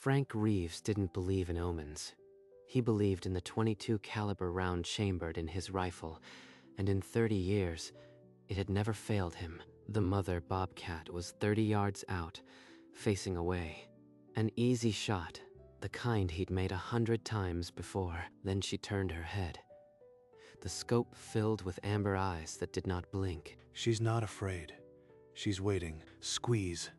Frank Reeves didn't believe in omens. He believed in the .22 caliber round chambered in his rifle, and in 30 years, it had never failed him. The mother Bobcat was 30 yards out, facing away. An easy shot, the kind he'd made 100 times before. Then she turned her head. The scope filled with amber eyes that did not blink. She's not afraid. She's waiting. Squeeze.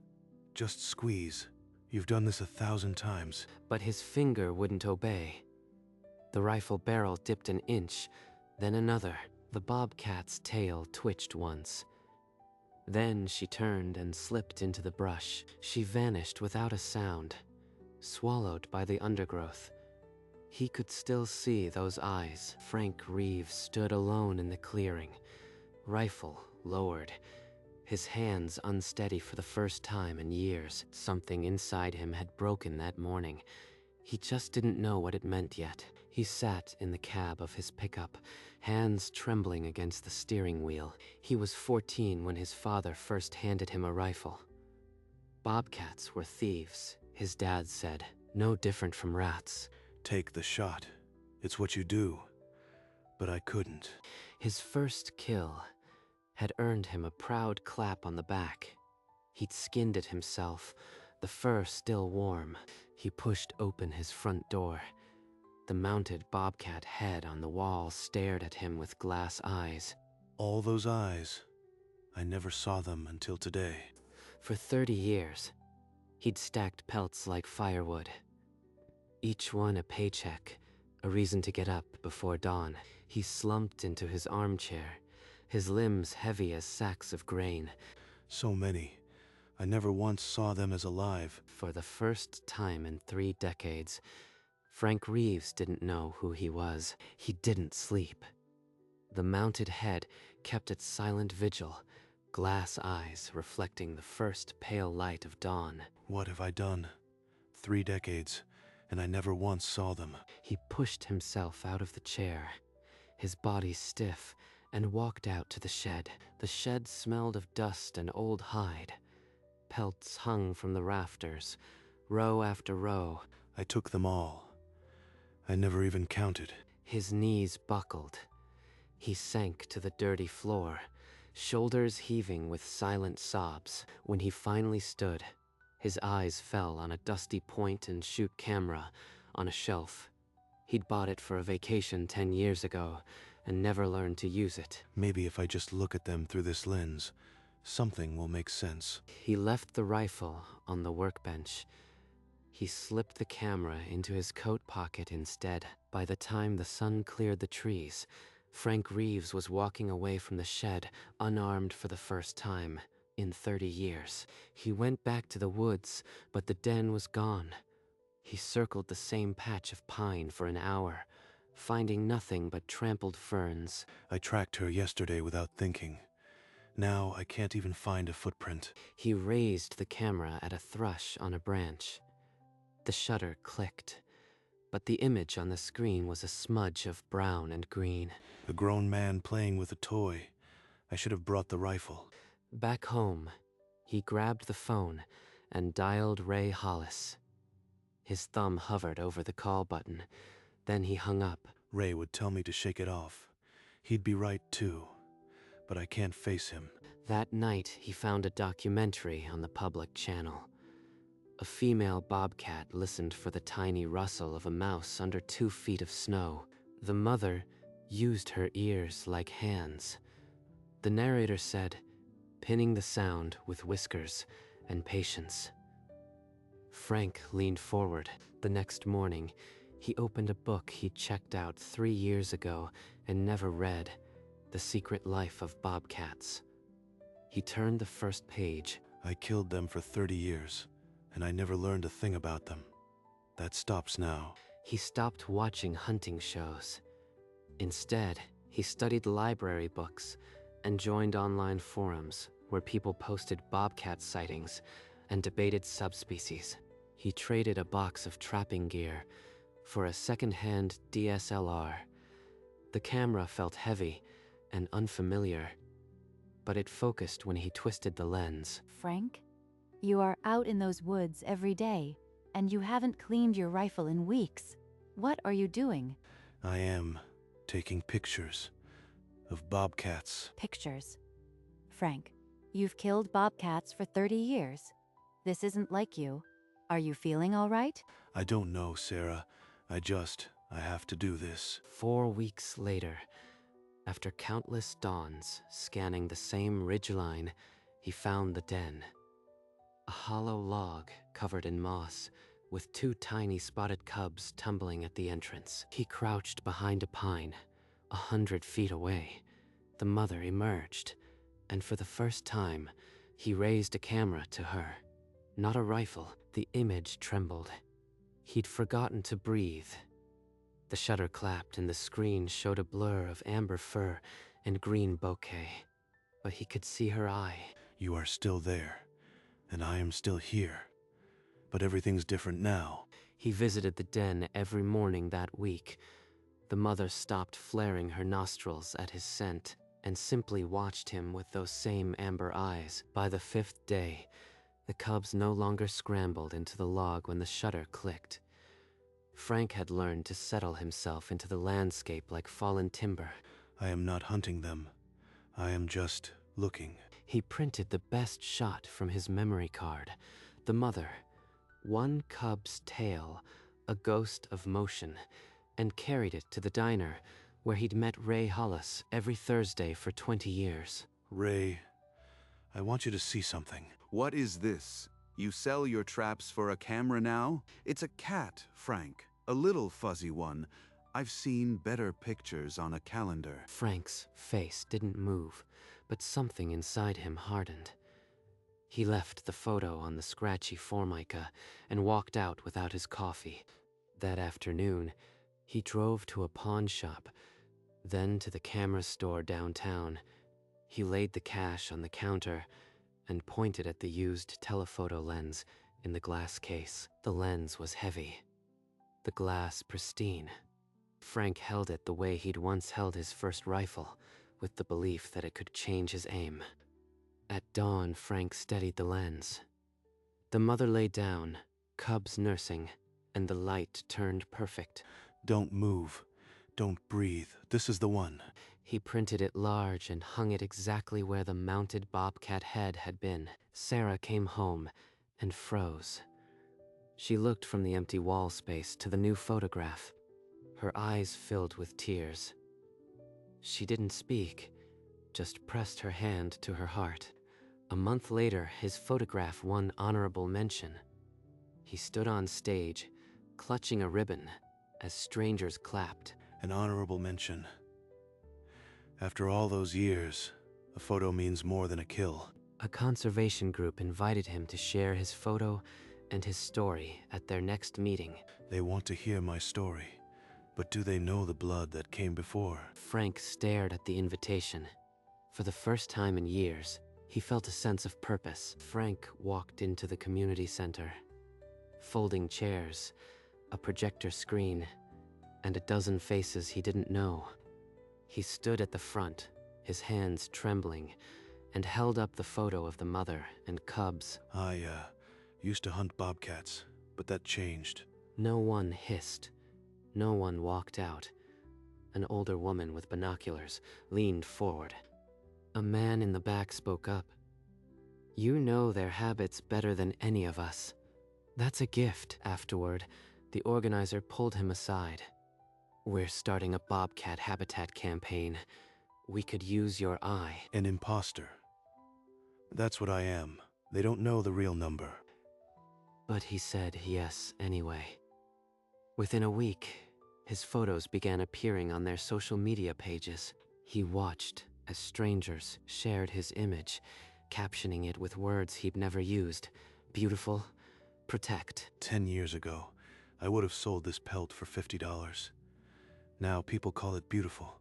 Just squeeze. You've done this 1,000 times. But his finger wouldn't obey. The rifle barrel dipped an inch, then another. The bobcat's tail twitched once. Then she turned and slipped into the brush. She vanished without a sound, swallowed by the undergrowth. He could still see those eyes. Frank Reeves stood alone in the clearing, rifle lowered, his hands unsteady for the first time in years. Something inside him had broken that morning. He just didn't know what it meant yet. He sat in the cab of his pickup, hands trembling against the steering wheel. He was 14 when his father first handed him a rifle. Bobcats were thieves, his dad said, no different from rats. Take the shot. It's what you do. But I couldn't. His first kill had earned him a proud clap on the back. He'd skinned it himself, the fur still warm. He pushed open his front door. The mounted bobcat head on the wall stared at him with glass eyes. All those eyes. I never saw them until today. For 30 years, he'd stacked pelts like firewood. Each one a paycheck, a reason to get up before dawn. He slumped into his armchair, his limbs heavy as sacks of grain. So many. I never once saw them as alive. For the first time in 3 decades, Frank Reeves didn't know who he was. He didn't sleep. The mounted head kept its silent vigil, glass eyes reflecting the first pale light of dawn. What have I done? 3 decades. And I never once saw them. He pushed himself out of the chair, his body stiff, and walked out to the shed. The shed smelled of dust and old hide. Pelts hung from the rafters, row after row. I took them all. I never even counted. His knees buckled. He sank to the dirty floor, shoulders heaving with silent sobs. When he finally stood, his eyes fell on a dusty point-and-shoot camera on a shelf. He'd bought it for a vacation 10 years ago and never learned to use it. Maybe if I just look at them through this lens, something will make sense. He left the rifle on the workbench. He slipped the camera into his coat pocket instead. By the time the sun cleared the trees, Frank Reeves was walking away from the shed, unarmed for the first time in 30 years. He went back to the woods, but the den was gone. He circled the same patch of pine for an hour, finding nothing but trampled ferns. I tracked her yesterday without thinking. Now I can't even find a footprint. He raised the camera at a thrush on a branch. The shutter clicked, but the image on the screen was a smudge of brown and green. A grown man playing with a toy. I should have brought the rifle. Back home, he grabbed the phone and dialed Ray Hollis. His thumb hovered over the call button. Then he hung up. Ray would tell me to shake it off. He'd be right too, but I can't face him. That night, he found a documentary on the public channel. A female bobcat listened for the tiny rustle of a mouse under 2 feet of snow. The mother used her ears like hands. The narrator said, pinning the sound with whiskers and patience. Frank leaned forward. The next morning, he opened a book he'd checked out 3 years ago and never read, The Secret Life of Bobcats. He turned the first page. I killed them for 30 years, and I never learned a thing about them. That stops now. He stopped watching hunting shows. Instead, he studied library books and joined online forums where people posted bobcat sightings and debated subspecies. He traded a box of trapping gear for a second-hand DSLR. The camera felt heavy and unfamiliar, but it focused when he twisted the lens. Frank, you are out in those woods every day. And you haven't cleaned your rifle in weeks. What are you doing? I am taking pictures of bobcats. Pictures. Frank, you've killed bobcats for 30 years. This isn't like you. Are you feeling all right? I don't know, Sarah. I have to do this. 4 weeks later, after countless dawns scanning the same ridgeline, he found the den. A hollow log covered in moss, with 2 tiny spotted cubs tumbling at the entrance. He crouched behind a pine, 100 feet away. The mother emerged, and for the first time, he raised a camera to her. Not a rifle, the image trembled. He'd forgotten to breathe. The shutter clapped and the screen showed a blur of amber fur and green bouquet. But he could see her eye. You are still there, and I am still here. But everything's different now. He visited the den every morning that week. The mother stopped flaring her nostrils at his scent and simply watched him with those same amber eyes. By the 5th day, the cubs no longer scrambled into the log when the shutter clicked. Frank had learned to settle himself into the landscape like fallen timber. I am not hunting them. I am just looking. He printed the best shot from his memory card. The mother, one cub's tail, a ghost of motion, and carried it to the diner where he'd met Ray Hollis every Thursday for 20 years. Ray, I want you to see something. What is this? You sell your traps for a camera now? It's a cat, Frank. A little fuzzy one. I've seen better pictures on a calendar. Frank's face didn't move, but something inside him hardened. He left the photo on the scratchy formica and walked out without his coffee. That afternoon, he drove to a pawn shop, then to the camera store downtown. He laid the cash on the counter and pointed at the used telephoto lens in the glass case. The lens was heavy, the glass pristine. Frank held it the way he'd once held his first rifle, with the belief that it could change his aim. At dawn, Frank steadied the lens. The mother lay down, cubs nursing, and the light turned perfect. Don't move. Don't breathe. This is the one. He printed it large and hung it exactly where the mounted bobcat head had been. Sarah came home and froze. She looked from the empty wall space to the new photograph, her eyes filled with tears. She didn't speak, just pressed her hand to her heart. A month later, his photograph won honorable mention. He stood on stage, clutching a ribbon, as strangers clapped. An honorable mention. After all those years, a photo means more than a kill. A conservation group invited him to share his photo and his story at their next meeting. They want to hear my story, but do they know the blood that came before? Frank stared at the invitation. For the first time in years, he felt a sense of purpose. Frank walked into the community center. Folding chairs, a projector screen, and a dozen faces he didn't know. He stood at the front, his hands trembling, and held up the photo of the mother and cubs. I used to hunt bobcats, but that changed. No one hissed. No one walked out. An older woman with binoculars leaned forward. A man in the back spoke up. "You know their habits better than any of us. That's a gift." Afterward, the organizer pulled him aside. "We're starting a bobcat habitat campaign. We could use your eye." An imposter. That's what I am. They don't know the real number. But he said yes anyway. Within a week, his photos began appearing on their social media pages. He watched as strangers shared his image, captioning it with words he'd never used. Beautiful, protect. 10 years ago, I would have sold this pelt for $50. Now people call it beautiful.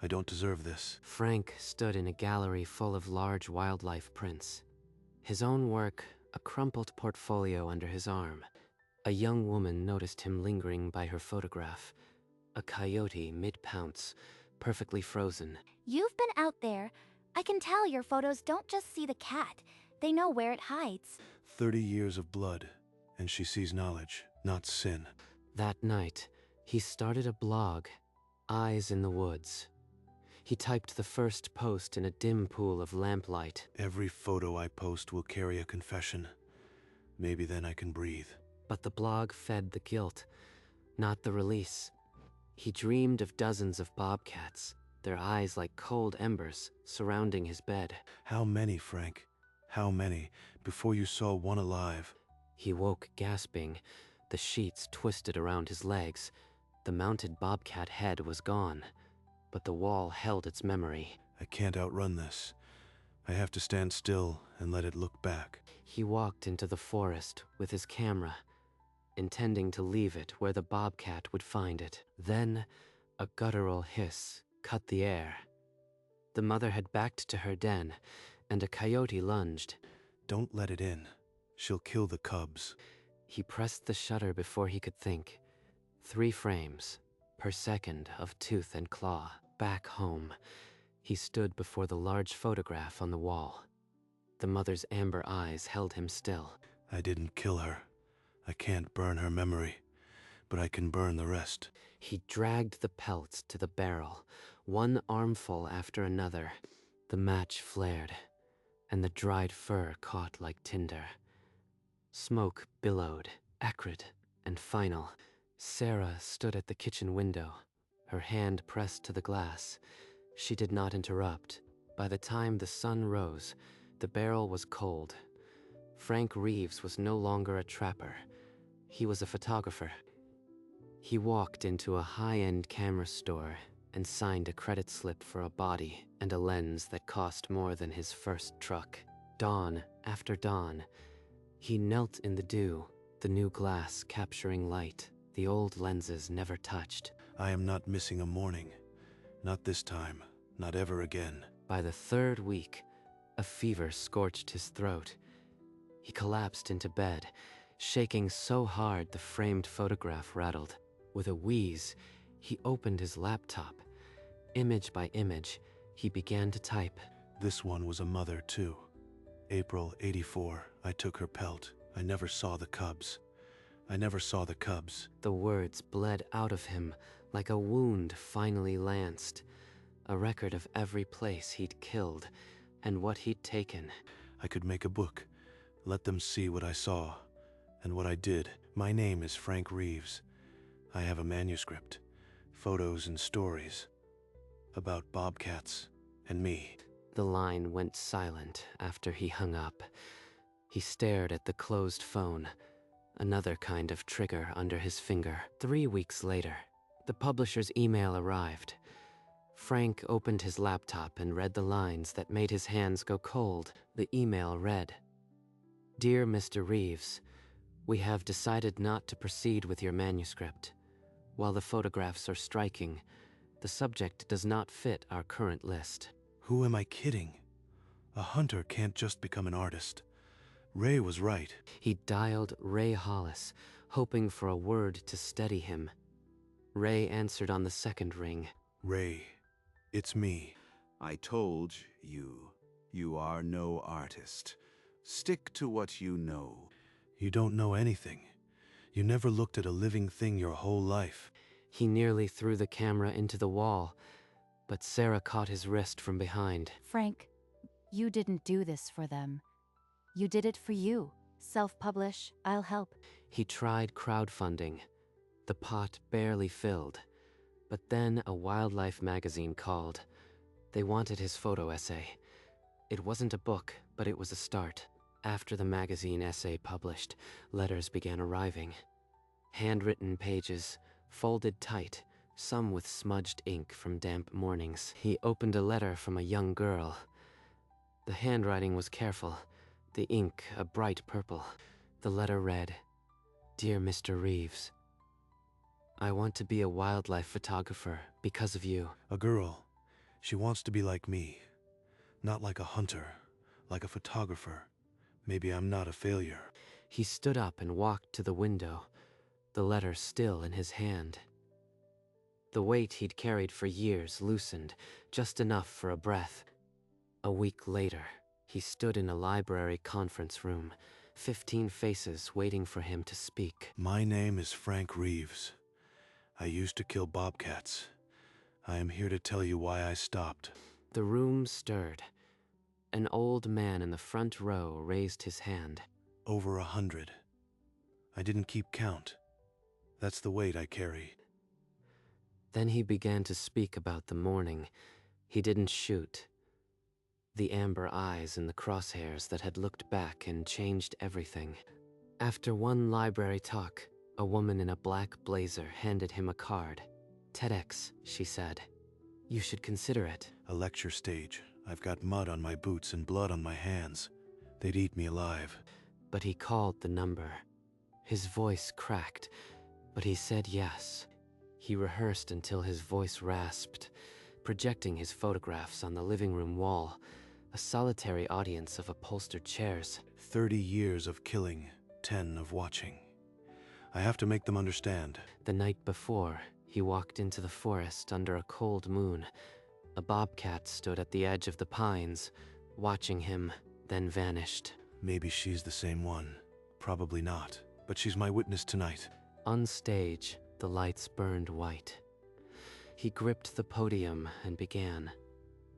I don't deserve this. Frank stood in a gallery full of large wildlife prints. His own work, a crumpled portfolio under his arm. A young woman noticed him lingering by her photograph. A coyote mid-pounce, perfectly frozen. You've been out there. I can tell your photos don't just see the cat. They know where it hides. 30 years of blood and she sees knowledge, not sin. That night, he started a blog, Eyes in the Woods. He typed the first post in a dim pool of lamplight. Every photo I post will carry a confession. Maybe then I can breathe. But the blog fed the guilt, not the release. He dreamed of dozens of bobcats, their eyes like cold embers, surrounding his bed. How many, Frank? How many, before you saw one alive? He woke gasping, the sheets twisted around his legs. The mounted bobcat head was gone, but the wall held its memory. I can't outrun this. I have to stand still and let it look back. He walked into the forest with his camera, intending to leave it where the bobcat would find it. Then, a guttural hiss cut the air. The mother had backed to her den, and a coyote lunged. Don't let it in. She'll kill the cubs. He pressed the shutter before he could think. 3 frames per second of tooth and claw. Back home, he stood before the large photograph on the wall. The mother's amber eyes held him still. I didn't kill her. I can't burn her memory, but I can burn the rest. He dragged the pelts to the barrel, one armful after another. The match flared, and the dried fur caught like tinder. Smoke billowed, acrid and final. Sarah stood at the kitchen window, her hand pressed to the glass. She did not interrupt. By the time the sun rose, the barrel was cold. Frank Reeves was no longer a trapper. He was a photographer. He walked into a high-end camera store and signed a credit slip for a body and a lens that cost more than his first truck. Dawn after dawn, he knelt in the dew, the new glass capturing light, the old lenses never touched. I am not missing a morning. Not this time. Not ever again. By the 3rd week, a fever scorched his throat. He collapsed into bed, shaking so hard the framed photograph rattled. With a wheeze, he opened his laptop. Image by image, he began to type. This one was a mother, too. April '84, I took her pelt. I never saw the cubs. I never saw the cubs. The words bled out of him like a wound finely lanced. A record of every place he'd killed and what he'd taken. I could make a book. Let them see what I saw and what I did. My name is Frank Reeves. I have a manuscript, photos and stories about bobcats and me. The line went silent after he hung up. He stared at the closed phone, another kind of trigger under his finger. 3 weeks later, the publisher's email arrived. Frank opened his laptop and read the lines that made his hands go cold. The email read, "Dear Mr. Reeves, we have decided not to proceed with your manuscript. While the photographs are striking, the subject does not fit our current list." Who am I kidding? A hunter can't just become an artist. Ray was right. He dialed Ray Hollis, hoping for a word to steady him. Ray answered on the second ring. Ray, it's me. I told you, you are no artist. Stick to what you know. You don't know anything. You never looked at a living thing your whole life. He nearly threw the camera into the wall, but Sarah caught his wrist from behind. Frank, you didn't do this for them. You did it for you. Self-publish, I'll help. He tried crowdfunding. The pot barely filled. But then a wildlife magazine called. They wanted his photo essay. It wasn't a book, but it was a start. After the magazine essay published, letters began arriving. Handwritten pages, folded tight, some with smudged ink from damp mornings. He opened a letter from a young girl. The handwriting was careful, the ink a bright purple. The letter read, "Dear Mr. Reeves, I want to be a wildlife photographer because of you." A girl. She wants to be like me. Not like a hunter, like a photographer. Maybe I'm not a failure. He stood up and walked to the window, the letter still in his hand. The weight he'd carried for years loosened, just enough for a breath. A week later, he stood in a library conference room, 15 faces waiting for him to speak. My name is Frank Reeves. I used to kill bobcats. I am here to tell you why I stopped. The room stirred. An old man in the front row raised his hand. Over 100. I didn't keep count. That's the weight I carry. Then he began to speak about the morning. He didn't shoot. The amber eyes in the crosshairs that had looked back and changed everything. After one library talk, a woman in a black blazer handed him a card. TEDx, she said. You should consider it. A lecture stage. I've got mud on my boots and blood on my hands. They'd eat me alive. But he called the number. His voice cracked, but he said yes. He rehearsed until his voice rasped, projecting his photographs on the living room wall, a solitary audience of upholstered chairs. 30 years of killing, 10 of watching. I have to make them understand. The night before, he walked into the forest under a cold moon. A bobcat stood at the edge of the pines, watching him, then vanished. Maybe she's the same one. Probably not. But she's my witness tonight. On stage, the lights burned white. He gripped the podium and began.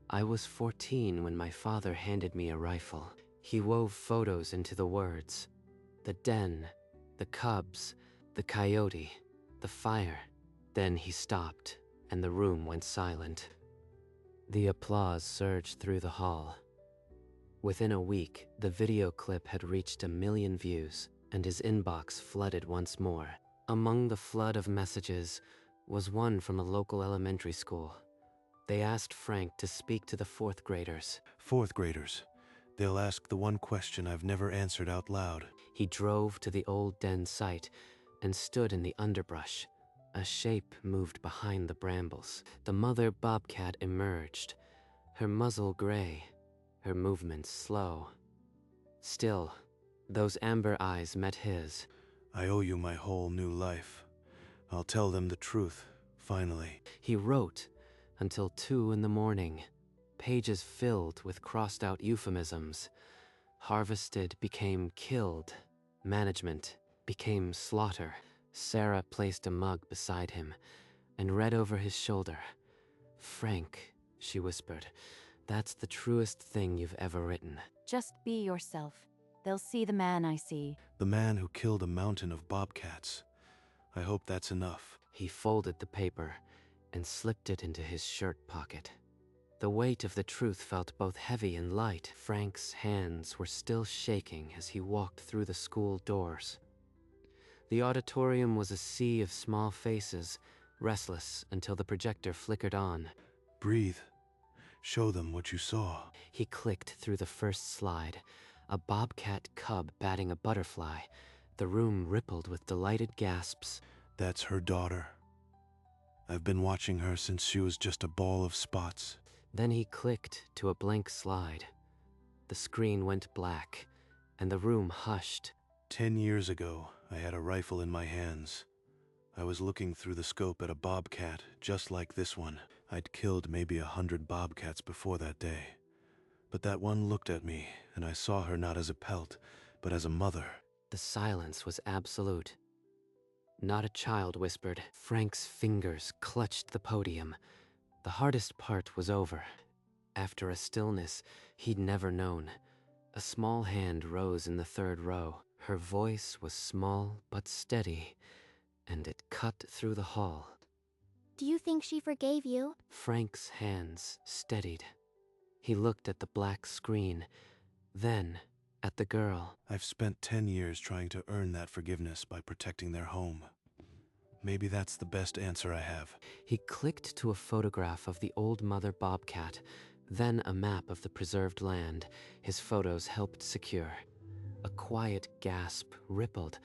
I was 14 when my father handed me a rifle. He wove photos into the words. The den, the cubs, the coyote, the fire. Then he stopped, and the room went silent. The applause surged through the hall. Within a week, the video clip had reached 1 million views, and his inbox flooded once more. Among the flood of messages was one from a local elementary school. They asked Frank to speak to the 4th graders. 4th graders. They'll ask the one question I've never answered out loud. He drove to the old den site and stood in the underbrush. A shape moved behind the brambles. The mother bobcat emerged, her muzzle gray, her movements slow. Still, those amber eyes met his. I owe you my whole new life. I'll tell them the truth, finally. He wrote until 2 in the morning, pages filled with crossed-out euphemisms. Harvested became killed. Management became slaughter. Sarah placed a mug beside him and read over his shoulder. Frank, she whispered, that's the truest thing you've ever written. Just be yourself. They'll see the man I see. The man who killed a mountain of bobcats. I hope that's enough. He folded the paper and slipped it into his shirt pocket. The weight of the truth felt both heavy and light. Frank's hands were still shaking as he walked through the school doors. The auditorium was a sea of small faces, restless until the projector flickered on. Breathe. Show them what you saw. He clicked through the first slide, a bobcat cub batting a butterfly. The room rippled with delighted gasps. That's her daughter. I've been watching her since she was just a ball of spots. Then he clicked to a blank slide. The screen went black, and the room hushed. 10 years ago, I had a rifle in my hands. I was looking through the scope at a bobcat, just like this one. I'd killed maybe 100 bobcats before that day. But that one looked at me, and I saw her not as a pelt, but as a mother. The silence was absolute. Not a child whispered. Frank's fingers clutched the podium. The hardest part was over. After a stillness he'd never known, a small hand rose in the 3rd row. Her voice was small but steady, and it cut through the hall. Do you think she forgave you? Frank's hands steadied. He looked at the black screen, then at the girl. I've spent 10 years trying to earn that forgiveness by protecting their home. Maybe that's the best answer I have. He clicked to a photograph of the old mother bobcat, then a map of the preserved land his photos helped secure. A quiet gasp rippled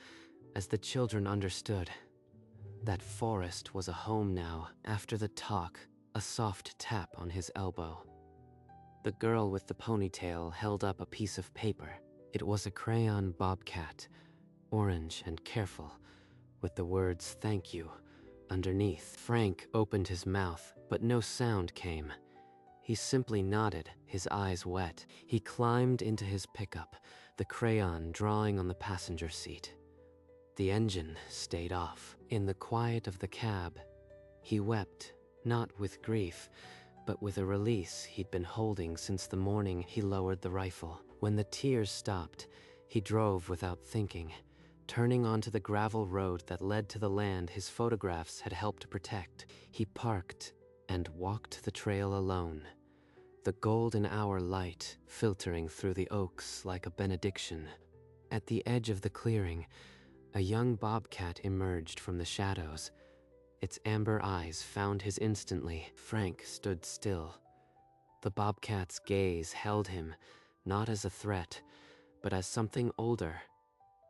as the children understood. That forest was a home now. After the talk, a soft tap on his elbow. The girl with the ponytail held up a piece of paper. It was a crayon bobcat, orange and careful, with the words "thank you" underneath. Frank opened his mouth, but no sound came. He simply nodded, his eyes wet. He climbed into his pickup, the crayon drawing on the passenger seat. The engine stayed off. In the quiet of the cab, he wept, not with grief, but with a release he'd been holding since the morning he lowered the rifle. When the tears stopped, he drove without thinking, turning onto the gravel road that led to the land his photographs had helped protect. He parked and walked the trail alone, the golden hour light filtering through the oaks like a benediction. At the edge of the clearing, a young bobcat emerged from the shadows. Its amber eyes found his instantly. Frank stood still. The bobcat's gaze held him, not as a threat, but as something older.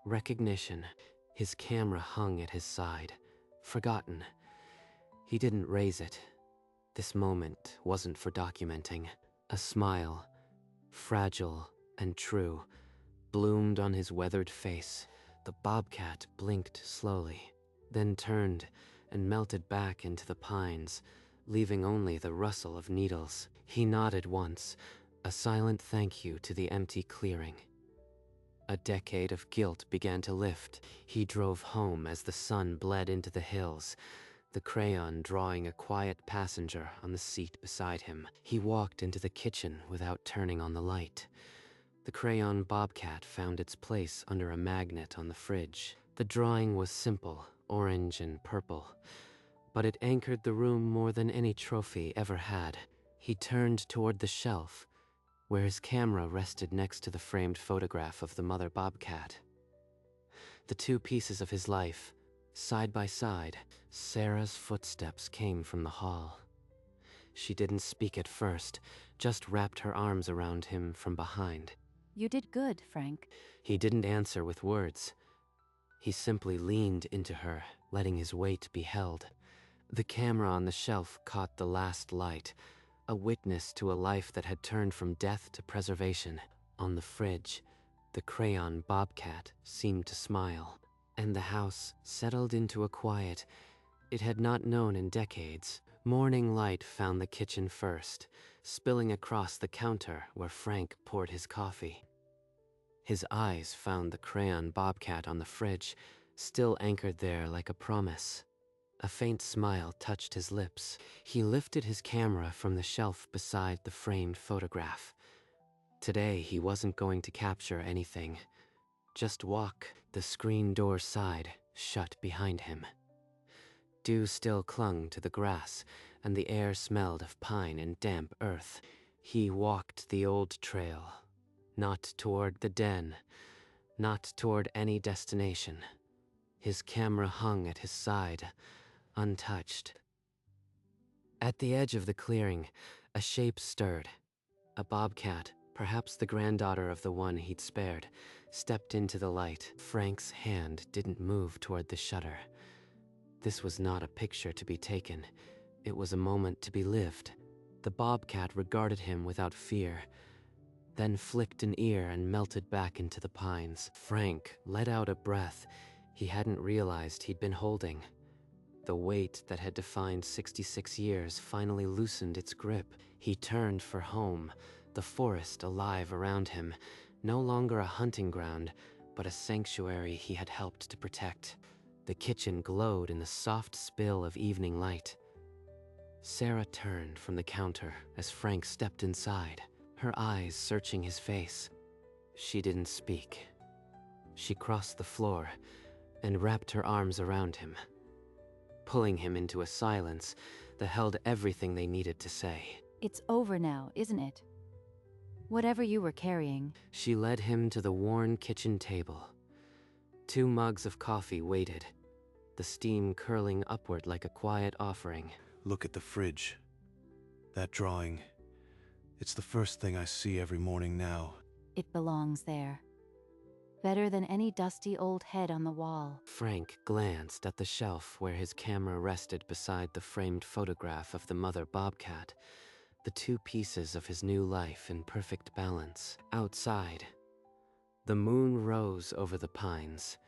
Recognition. His camera hung at his side, forgotten. He didn't raise it. This moment wasn't for documenting. A smile, fragile and true, bloomed on his weathered face. The bobcat blinked slowly, then turned and melted back into the pines, leaving only the rustle of needles. He nodded once, a silent thank you to the empty clearing. A decade of guilt began to lift. He drove home as the sun bled into the hills, the crayon drawing a quiet passenger on the seat beside him. He walked into the kitchen without turning on the light. The crayon bobcat found its place under a magnet on the fridge. The drawing was simple, orange and purple, but it anchored the room more than any trophy ever had. He turned toward the shelf, where his camera rested next to the framed photograph of the mother bobcat. The two pieces of his life, side by side. Sarah's footsteps came from the hall. She didn't speak at first, just wrapped her arms around him from behind. You did good, Frank. He didn't answer with words. He simply leaned into her, letting his weight be held. The camera on the shelf caught the last light, a witness to a life that had turned from death to preservation. On the fridge, the crayon bobcat seemed to smile, and the house settled into a quiet it had not known in decades. Morning light found the kitchen first, spilling across the counter where Frank poured his coffee. His eyes found the crayon bobcat on the fridge, still anchored there like a promise. A faint smile touched his lips. He lifted his camera from the shelf beside the framed photograph. Today, he wasn't going to capture anything. Just walk. The screen door side shut behind him. Dew still clung to the grass, and the air smelled of pine and damp earth. He walked the old trail, not toward the den, not toward any destination. His camera hung at his side, untouched. At the edge of the clearing, a shape stirred. A bobcat, perhaps the granddaughter of the one he'd spared, stepped into the light. Frank's hand didn't move toward the shutter. This was not a picture to be taken. It was a moment to be lived. The bobcat regarded him without fear, then flicked an ear and melted back into the pines. Frank let out a breath he hadn't realized he'd been holding. The weight that had defined 66 years finally loosened its grip. He turned for home, the forest alive around him, no longer a hunting ground, but a sanctuary he had helped to protect. The kitchen glowed in the soft spill of evening light. Sarah turned from the counter as Frank stepped inside, her eyes searching his face. She didn't speak. She crossed the floor and wrapped her arms around him, pulling him into a silence that held everything they needed to say. It's over now, isn't it? Whatever you were carrying. She led him to the worn kitchen table. 2 mugs of coffee waited, the steam curling upward like a quiet offering. Look at the fridge. That drawing. It's the first thing I see every morning now. It belongs there. Better than any dusty old head on the wall. Frank glanced at the shelf where his camera rested beside the framed photograph of the mother bobcat, the 2 pieces of his new life in perfect balance. Outside, the moon rose over the pines.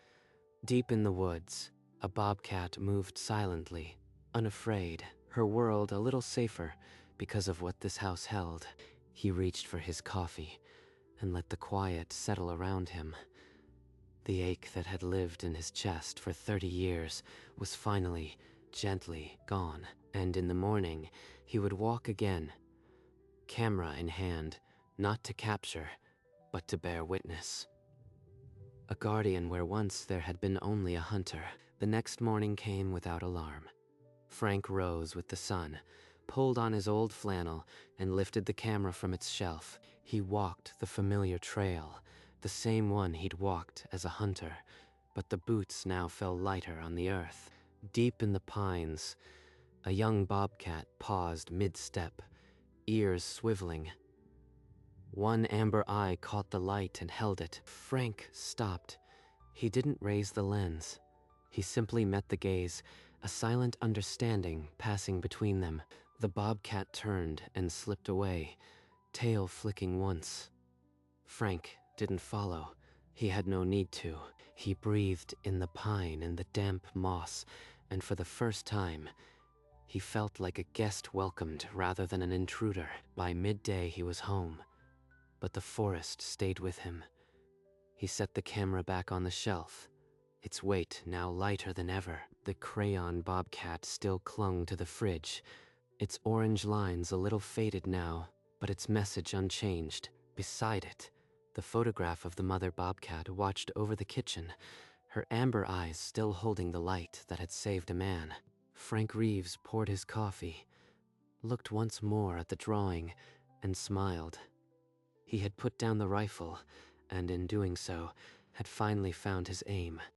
Deep in the woods, a bobcat moved silently, unafraid, her world a little safer because of what this house held. He reached for his coffee, and let the quiet settle around him. The ache that had lived in his chest for 30 years was finally, gently gone, and in the morning he would walk again, camera in hand, not to capture, but to bear witness. A guardian where once there had been only a hunter. The next morning came without alarm. Frank rose with the sun, pulled on his old flannel, and lifted the camera from its shelf. He walked the familiar trail, the same one he'd walked as a hunter, but the boots now fell lighter on the earth. Deep in the pines, a young bobcat paused mid-step, ears swiveling. One amber eye caught the light and held it. Frank stopped. He didn't raise the lens. He simply met the gaze, a silent understanding passing between them. The bobcat turned and slipped away, tail flicking once. Frank didn't follow. He had no need to. He breathed in the pine and the damp moss, and for the first time, he felt like a guest welcomed rather than an intruder. By midday, he was home, but the forest stayed with him. He set the camera back on the shelf, its weight now lighter than ever. The crayon bobcat still clung to the fridge, its orange lines a little faded now, but its message unchanged. Beside it, the photograph of the mother bobcat watched over the kitchen, her amber eyes still holding the light that had saved a man. Frank Reeves poured his coffee, looked once more at the drawing, and smiled. He had put down the rifle, and in doing so, had finally found his aim.